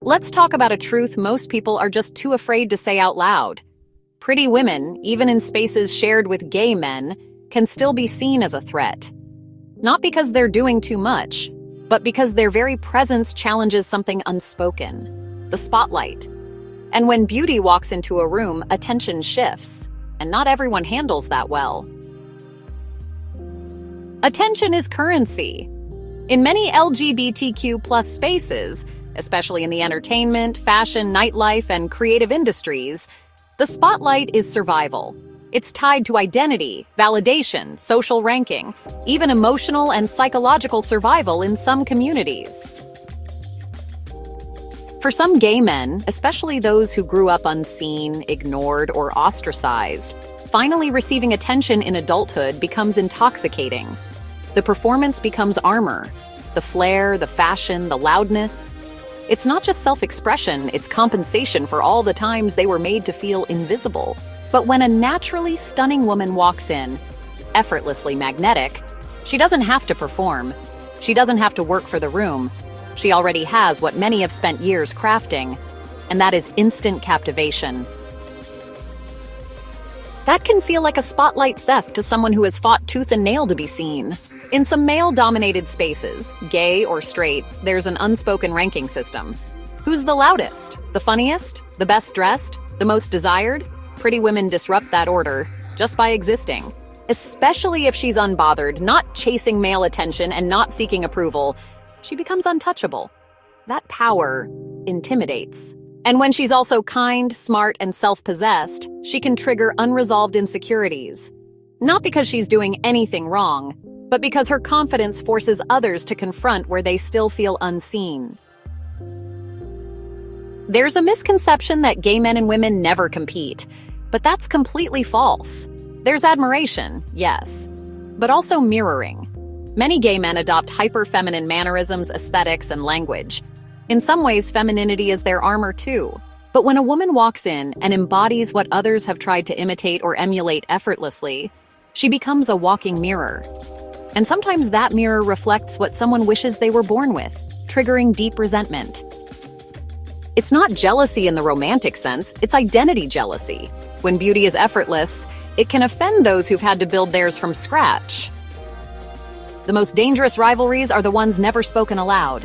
Let's talk about a truth most people are just too afraid to say out loud. Pretty women, even in spaces shared with gay men, can still be seen as a threat. Not because they're doing too much, but because their very presence challenges something unspoken: the spotlight. And when beauty walks into a room, attention shifts, and not everyone handles that well. Attention is currency. In many LGBTQ+ spaces, especially in the entertainment, fashion, nightlife, and creative industries, the spotlight is survival. It's tied to identity, validation, social ranking, even emotional and psychological survival in some communities. For some gay men, especially those who grew up unseen, ignored, or ostracized, finally receiving attention in adulthood becomes intoxicating. The performance becomes armor. The flair, the fashion, the loudness. It's not just self-expression, it's compensation for all the times they were made to feel invisible. But when a naturally stunning woman walks in, effortlessly magnetic, she doesn't have to perform. She doesn't have to work for the room. She already has what many have spent years crafting, and that is instant captivation. That can feel like a spotlight theft to someone who has fought tooth and nail to be seen. In some male-dominated spaces, gay or straight, there's an unspoken ranking system. Who's the loudest? The funniest? The best dressed? The most desired? Pretty women disrupt that order just by existing. Especially if she's unbothered, not chasing male attention and not seeking approval, she becomes untouchable. That power intimidates. And when she's also kind, smart, and self-possessed, she can trigger unresolved insecurities. Not because she's doing anything wrong, but because her confidence forces others to confront where they still feel unseen. There's a misconception that gay men and women never compete, but that's completely false. There's admiration, yes, but also mirroring. Many gay men adopt hyper-feminine mannerisms, aesthetics, and language. In some ways, femininity is their armor too. But when a woman walks in and embodies what others have tried to imitate or emulate effortlessly, she becomes a walking mirror. And sometimes that mirror reflects what someone wishes they were born with, triggering deep resentment. It's not jealousy in the romantic sense, it's identity jealousy. When beauty is effortless, it can offend those who've had to build theirs from scratch. The most dangerous rivalries are the ones never spoken aloud.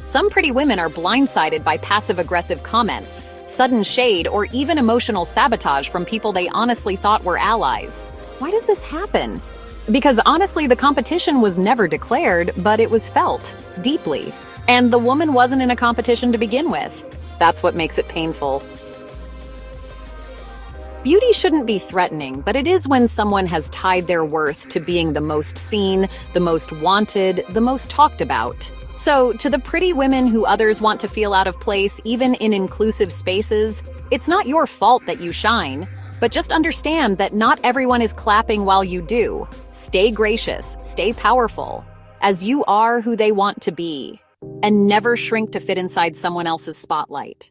Some pretty women are blindsided by passive-aggressive comments, sudden shade, or even emotional sabotage from people they honestly thought were allies. Why does this happen? Because honestly, the competition was never declared, but it was felt, deeply. And the woman wasn't in a competition to begin with. That's what makes it painful. Beauty shouldn't be threatening, but it is when someone has tied their worth to being the most seen, the most wanted, the most talked about. So, to the pretty women who others want to feel out of place, even in inclusive spaces, it's not your fault that you shine. But just understand that not everyone is clapping while you do. Stay gracious, stay powerful, as you are who they want to be, and never shrink to fit inside someone else's spotlight.